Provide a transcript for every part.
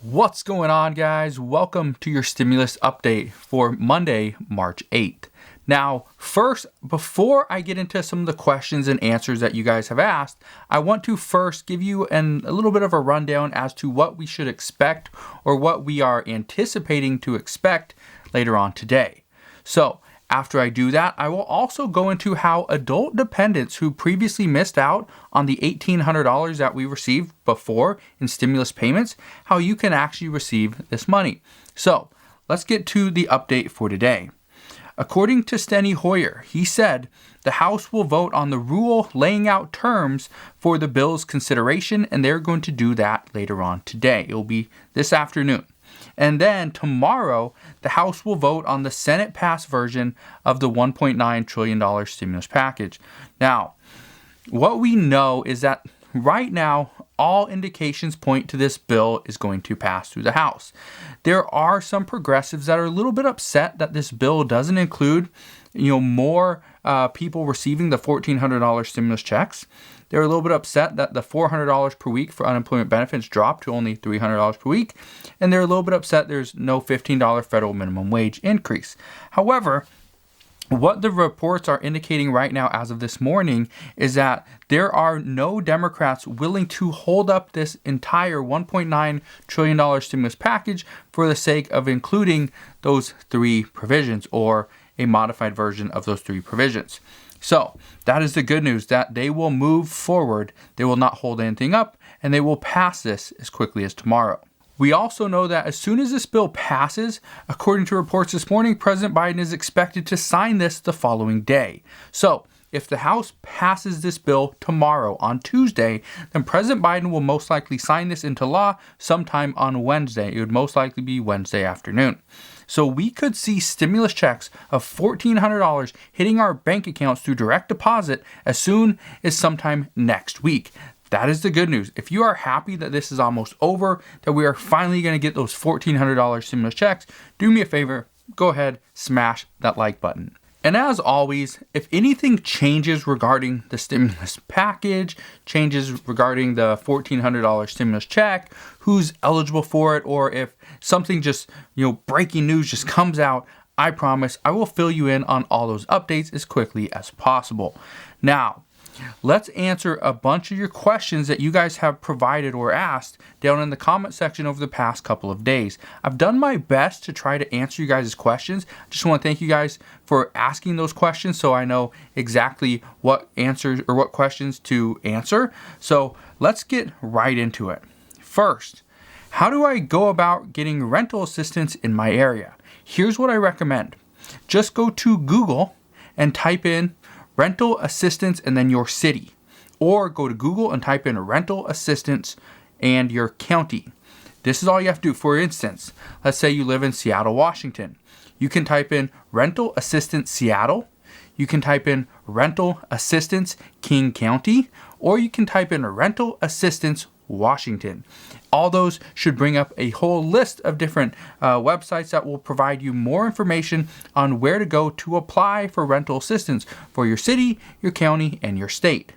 What's going on, guys? Welcome to your stimulus update for Monday, March 8th. Now, first, before I get into some of the questions and answers that you guys have asked, I want to first give you a little bit of a rundown as to what we should expect or what we are anticipating to expect later on today. So, after I do that, I will also go into how adult dependents who previously missed out on the $1,800 that we received before in stimulus payments, how you can actually receive this money. So let's get to the update for today. According to Steny Hoyer, he said the House will vote on the rule laying out terms for the bill's consideration, and they're going to do that later on today. It will be this afternoon. And then tomorrow, the House will vote on the Senate-passed version of the $1.9 trillion stimulus package. Now, what we know is that right now, all indications point to this bill is going to pass through the House. There are some progressives that are a little bit upset that this bill doesn't include, more people receiving the $1,400 stimulus checks. They're a little bit upset that the $400 per week for unemployment benefits dropped to only $300 per week. And they're a little bit upset there's no $15 federal minimum wage increase. However, what the reports are indicating right now as of this morning is that there are no Democrats willing to hold up this entire $1.9 trillion stimulus package for the sake of including those three provisions or a modified version of those three provisions. So that is the good news, that they will move forward, they will not hold anything up, and they will pass this as quickly as tomorrow. We also know that as soon as this bill passes, according to reports this morning, President Biden is expected to sign this the following day. So if the House passes this bill tomorrow on Tuesday, then President Biden will most likely sign this into law sometime on Wednesday. It would most likely be Wednesday afternoon. So we could see stimulus checks of $1,400 hitting our bank accounts through direct deposit as soon as sometime next week. That is the good news. If you are happy that this is almost over, that we are finally going to get those $1,400 stimulus checks, do me a favor, go ahead, smash that like button. And as always, if anything changes regarding the stimulus package, changes regarding the $1,400 stimulus check, who's eligible for it, or if something just, breaking news just comes out, I promise I will fill you in on all those updates as quickly as possible. Now, let's answer a bunch of your questions that you guys have provided or asked down in the comment section over the past couple of days. I've done my best to try to answer you guys' questions. I just want to thank you guys for asking those questions so I know exactly what answers or what questions to answer. So let's get right into it. First, how do I go about getting rental assistance in my area? Here's what I recommend. Just go to Google and type in rental assistance and then your city, or go to Google and type in rental assistance and your county. This is all you have to do. For instance, let's say you live in Seattle, Washington. You can type in rental assistance Seattle. You can type in rental assistance King County, or you can type in rental assistance Washington. All those should bring up a whole list of different websites that will provide you more information on where to go to apply for rental assistance for your city, your county, and your state.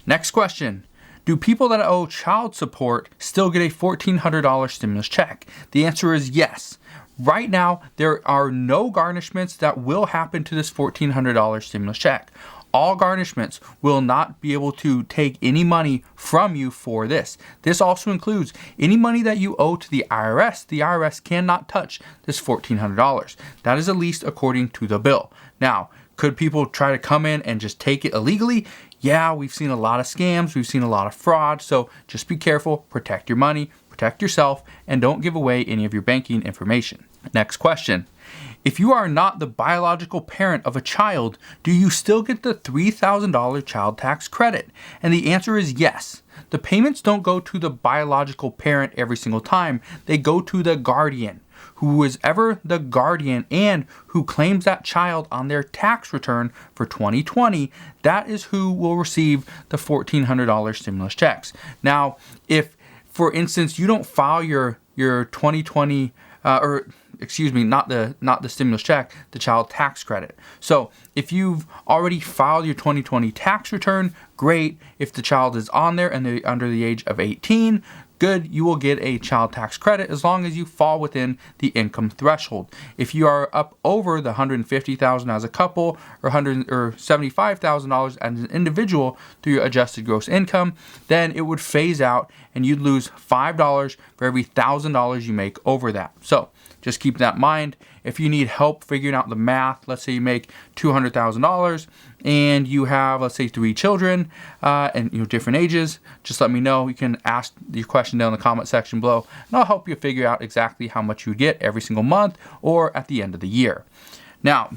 Next question. Do people that owe child support still get a $1,400 stimulus check? The answer is yes. Right now, there are no garnishments that will happen to this $1,400 stimulus check. All garnishments will not be able to take any money from you for this. This also includes any money that you owe to the IRS. The IRS cannot touch this $1,400. That is at least according to the bill. Now, could people try to come in and just take it illegally? Yeah, we've seen a lot of scams. We've seen a lot of fraud. So just be careful, protect your money, protect yourself, and don't give away any of your banking information. Next question. If you are not the biological parent of a child, do you still get the $3,000 child tax credit? And the answer is yes. The payments don't go to the biological parent every single time. They go to the guardian. Who is ever the guardian and who claims that child on their tax return for 2020, that is who will receive the $1,400 stimulus checks. Now, if, for instance, you don't file your 2020 not the stimulus check, the child tax credit. So if you've already filed your 2020 tax return, great. If the child is on there and they're under the age of 18, good, you will get a child tax credit as long as you fall within the income threshold. If you are up over the $150,000 as a couple or $75,000 as an individual through your adjusted gross income, then it would phase out and you'd lose $5 for every $1,000 you make over that. So just keep that in mind. If you need help figuring out the math, let's say you make $200,000 and you have, let's say, 3 children and different ages, just let me know. You can ask your question down in the comment section below, and I'll help you figure out exactly how much you get every single month or at the end of the year. Now,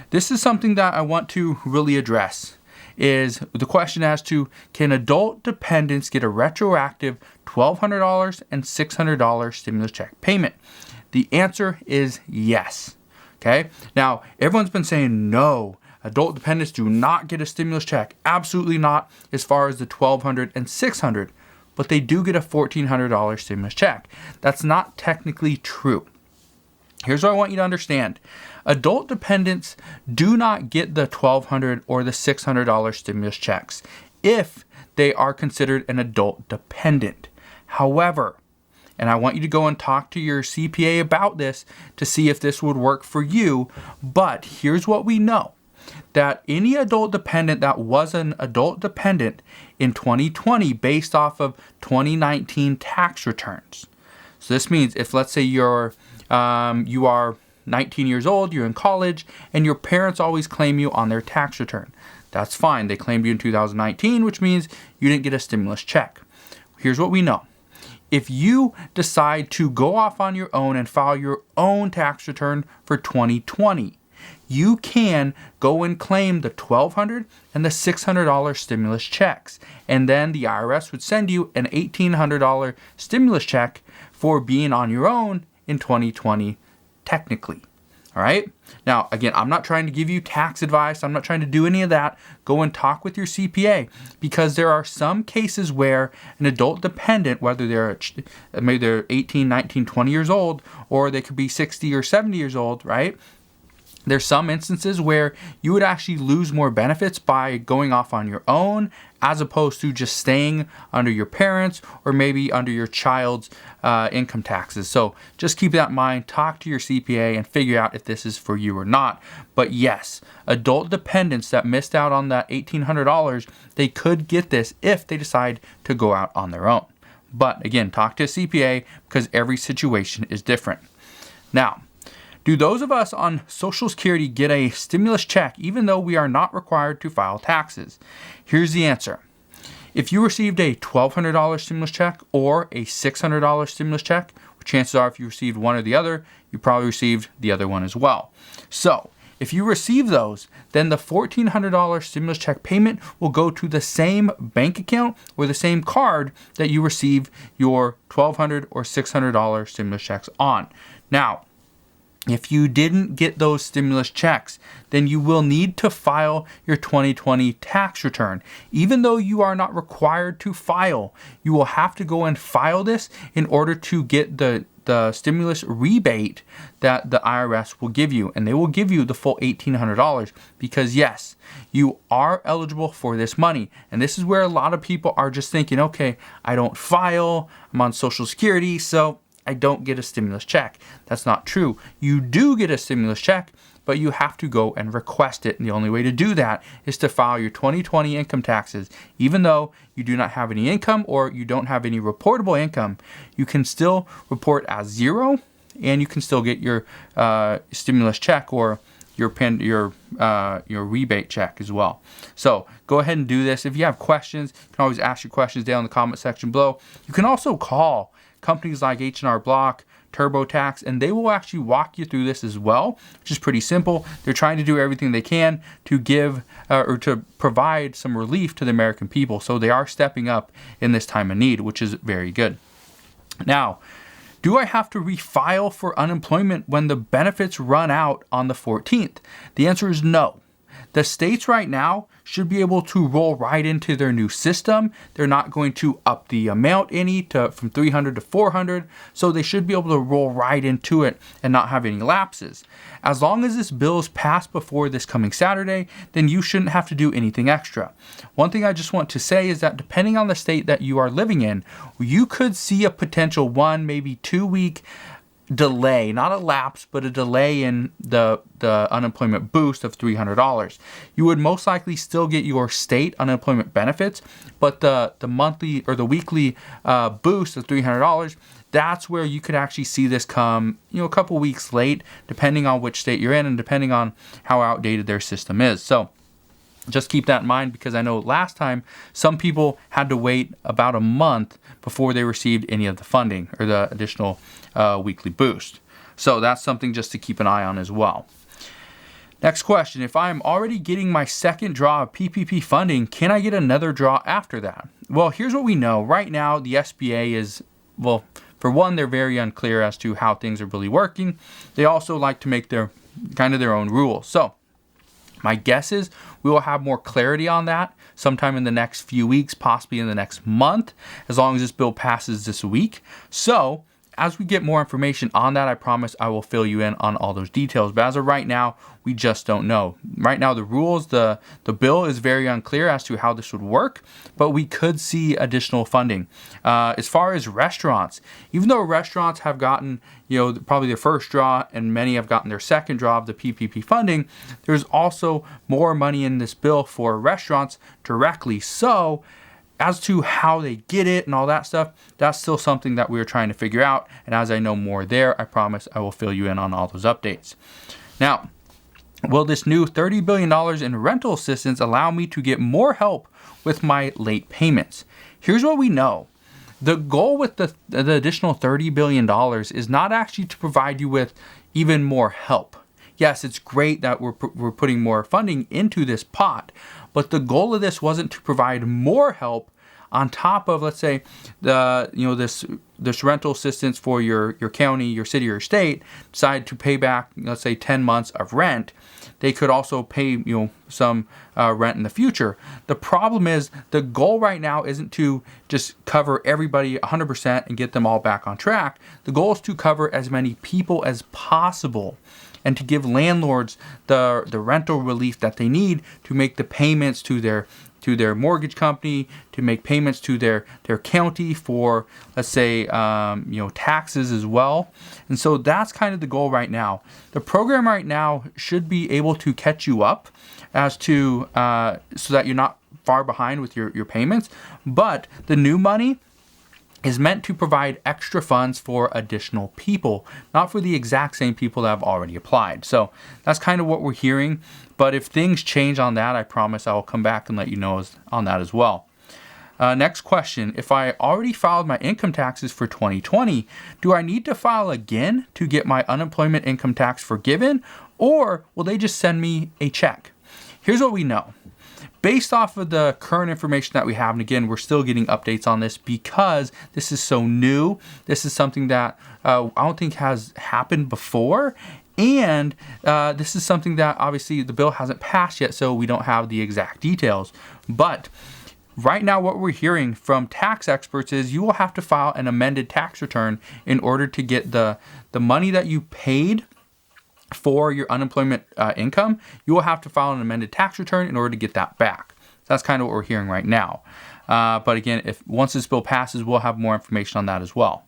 this is something that I want to really address, is the question as to, can adult dependents get a retroactive $1,200 and $600 stimulus check payment? The answer is yes. Okay. Now, everyone's been saying no, adult dependents do not get a stimulus check. Absolutely not, as far as the $1,200 and $600, but they do get a $1,400 stimulus check. That's not technically true. Here's what I want you to understand. Adult dependents do not get the $1,200 or the $600 stimulus checks if they are considered an adult dependent. However, and I want you to go and talk to your CPA about this to see if this would work for you. But here's what we know, that any adult dependent that was an adult dependent in 2020 based off of 2019 tax returns. So this means if, let's say, you are 19 years old, you're in college, and your parents always claim you on their tax return. That's fine. They claimed you in 2019, which means you didn't get a stimulus check. Here's what we know. If you decide to go off on your own and file your own tax return for 2020, you can go and claim the $1,200 and the $600 stimulus checks. And then the IRS would send you an $1,800 stimulus check for being on your own in 2020, technically. All right. Now, again, I'm not trying to give you tax advice. I'm not trying to do any of that. Go and talk with your CPA, because there are some cases where an adult dependent, whether maybe they're 18, 19, 20 years old, or they could be 60 or 70 years old, right? There's some instances where you would actually lose more benefits by going off on your own as opposed to just staying under your parents or maybe under your child's income taxes. So just keep that in mind. Talk to your CPA and figure out if this is for you or not. But yes, adult dependents that missed out on that $1,800, they could get this if they decide to go out on their own. But again, talk to a CPA because every situation is different. Now, do those of us on Social Security get a stimulus check even though we are not required to file taxes? Here's the answer. If you received a $1,200 stimulus check or a $600 stimulus check, chances are if you received one or the other, you probably received the other one as well. So if you receive those, then the $1,400 stimulus check payment will go to the same bank account or the same card that you receive your $1,200 or $600 stimulus checks on. Now, if you didn't get those stimulus checks, then you will need to file your 2020 tax return. Even though you are not required to file, you will have to go and file this in order to get the stimulus rebate that the IRS will give you. And they will give you the full $1,800 because, yes, you are eligible for this money. And this is where a lot of people are just thinking, okay, I don't file, I'm on Social Security, so I don't get a stimulus check. That's not true. You do get a stimulus check, but you have to go and request it. And the only way to do that is to file your 2020 income taxes. Even though you do not have any income or you don't have any reportable income, you can still report as zero and you can still get your stimulus check or your rebate check as well. So go ahead and do this. If you have questions, you can always ask your questions down in the comment section below. You can also call companies like H&R Block, TurboTax, and they will actually walk you through this as well, which is pretty simple. They're trying to do everything they can to give or to provide some relief to the American people. So they are stepping up in this time of need, which is very good. Now, do I have to refile for unemployment when the benefits run out on the 14th? The answer is no. the states right now should be able to roll right into their new system. They're not going to up the amount from 300 to 400. So they should be able to roll right into it and not have any lapses. As long as this bill is passed before this coming Saturday, then you shouldn't have to do anything extra. One thing I just want to say is that depending on the state that you are living in, you could see a potential 1, maybe 2 week delay, not a lapse, but a delay in the unemployment boost of $300. You would most likely still get your state unemployment benefits, but the monthly or the weekly boost of $300, that's where you could actually see this come, a couple weeks late, depending on which state you're in and depending on how outdated their system is. So just keep that in mind, because I know last time some people had to wait about a month before they received any of the funding or the additional weekly boost. So that's something just to keep an eye on as well. Next question. If I am already getting my second draw of PPP funding, can I get another draw after that? Well, here's what we know. Right now, the SBA is, for one, they're very unclear as to how things are really working. They also like to make their own rules. So my guess is we will have more clarity on that sometime in the next few weeks, possibly in the next month, as long as this bill passes this week. So as we get more information on that, I promise I will fill you in on all those details. But as of right now, we just don't know. Right now, the rules, the bill is very unclear as to how this would work, but we could see additional funding. As far as restaurants, even though restaurants have gotten, probably their first draw and many have gotten their second draw of the PPP funding, there's also more money in this bill for restaurants directly. So as to how they get it and all that stuff, that's still something that we're trying to figure out. And as I know more there, I promise I will fill you in on all those updates. Now, will this new $30 billion in rental assistance allow me to get more help with my late payments? Here's what we know. The goal with the additional $30 billion is not actually to provide you with even more help. Yes, it's great that we're putting more funding into this pot, but the goal of this wasn't to provide more help on top of, let's say, this rental assistance for your county, your city, or state decide to pay back, let's say, 10 months of rent. They could also pay some rent in the future. The problem is the goal right now isn't to just cover everybody 100% and get them all back on track. The goal is to cover as many people as possible and to give landlords the rental relief that they need to make the payments to their mortgage company, to make payments to their county for, let's say, taxes as well. And so that's kind of the goal right now. The program right now should be able to catch you up as to so that you're not far behind with your payments. But the new money is meant to provide extra funds for additional people, not for the exact same people that have already applied. So that's kind of what we're hearing. But if things change on that, I promise I will come back and let you know on that as well. Next question. If I already filed my income taxes for 2020, do I need to file again to get my unemployment income tax forgiven, or will they just send me a check? Here's what we know. Based off of the current information that we have, and again, we're still getting updates on this because this is so new. This is something that I don't think has happened before. And this is something that obviously the bill hasn't passed yet, so we don't have the exact details. But right now, what we're hearing from tax experts is you will have to file an amended tax return in order to get the money that you paid for your unemployment income. You will have to file an amended tax return in order to get that back. So that's kind of what we're hearing right now. But again, once this bill passes, we'll have more information on that as well.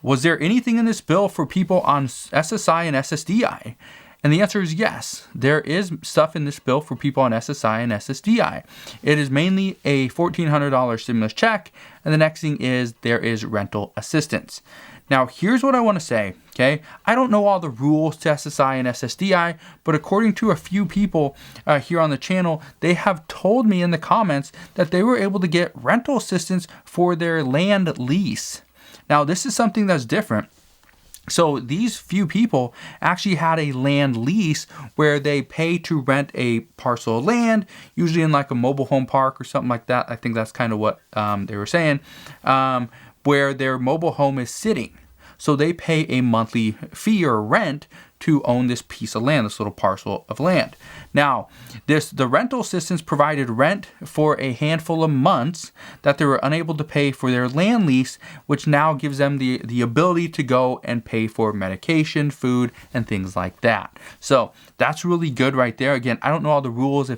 Was there anything in this bill for people on SSI and Ssdi? And the answer is yes. There is stuff in this bill for people on SSI and Ssdi. It is mainly a $1,400 stimulus check, and the next thing is there is rental assistance. Now, here's what I want to say, okay? I don't know all the rules to SSI and Ssdi, but according to a few people here on the channel, they have told me in the comments that they were able to get rental assistance for their land lease. Now, this is something that's different. So these few people actually had a land lease where they pay to rent a parcel of land, usually in like a mobile home park or something like that. I think that's kind of what they were saying, where their mobile home is sitting. So they pay a monthly fee or rent to own this piece of land, this little parcel of land. Now, the rental assistance provided rent for a handful of months that they were unable to pay for their land lease, which now gives them the ability to go and pay for medication, food, and things like that. So that's really good right there. Again, I don't know all the rules.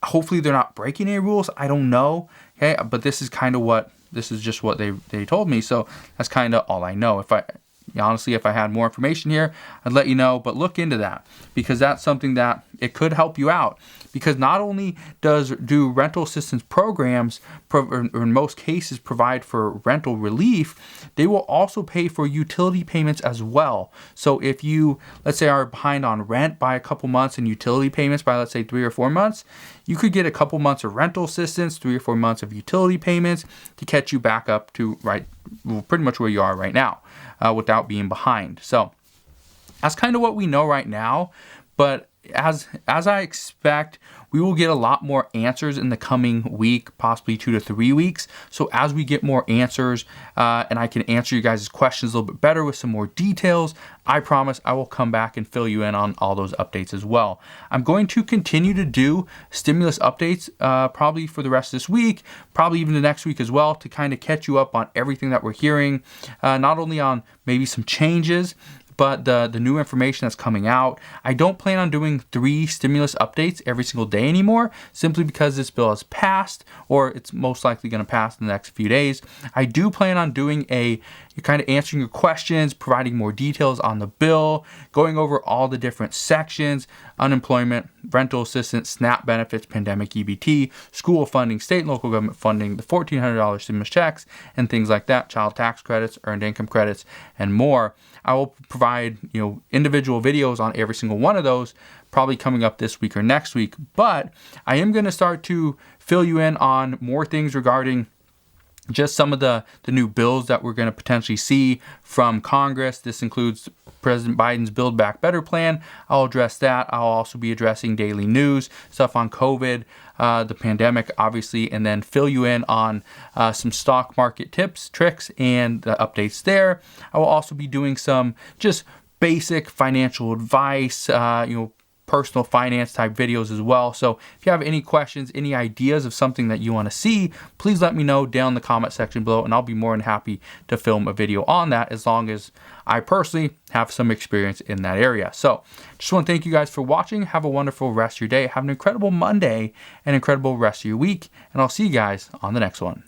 Hopefully they're not breaking any rules. I don't know. Okay, but this is just what they told me. So that's kind of all I know. Honestly, if I had more information here, I'd let you know, but look into that because that's something that it could help you out. Because not only do rental assistance programs, or in most cases, provide for rental relief, they will also pay for utility payments as well. So if you, let's say, are behind on rent by a couple months and utility payments by, let's say, 3 or 4 months, you could get a couple months of rental assistance, 3 or 4 months of utility payments to catch you back up to pretty much where you are right now without being behind. So that's kind of what we know right now. But as I expect, we will get a lot more answers in the coming week, possibly 2 to 3 weeks. So as we get more answers and I can answer you guys' questions a little bit better with some more details, I promise I will come back and fill you in on all those updates as well. I'm going to continue to do stimulus updates probably for the rest of this week, probably even the next week as well, to kind of catch you up on everything that we're hearing, not only on maybe some changes, but the new information that's coming out. I don't plan on doing 3 stimulus updates every single day anymore, simply because this bill has passed, or it's most likely going to pass in the next few days. I do plan on doing kind of answering your questions, providing more details on the bill, going over all the different sections: unemployment, rental assistance, SNAP benefits, pandemic EBT, school funding, state and local government funding, the $1,400 stimulus checks, and things like that, child tax credits, earned income credits, and more. I will provide individual videos on every single one of those, probably coming up this week or next week. But I am going to start to fill you in on more things regarding just some of the new bills that we're going to potentially see from Congress. This includes President Biden's Build Back Better plan. I'll address that. I'll also be addressing daily news, stuff on COVID, the pandemic, obviously, and then fill you in on some stock market tips, tricks, and the updates there. I will also be doing some just basic financial advice, personal finance type videos as well. So if you have any questions, any ideas of something that you want to see, please let me know down in the comment section below, and I'll be more than happy to film a video on that, as long as I personally have some experience in that area. So just want to thank you guys for watching. Have a wonderful rest of your day. Have an incredible Monday and incredible rest of your week, and I'll see you guys on the next one.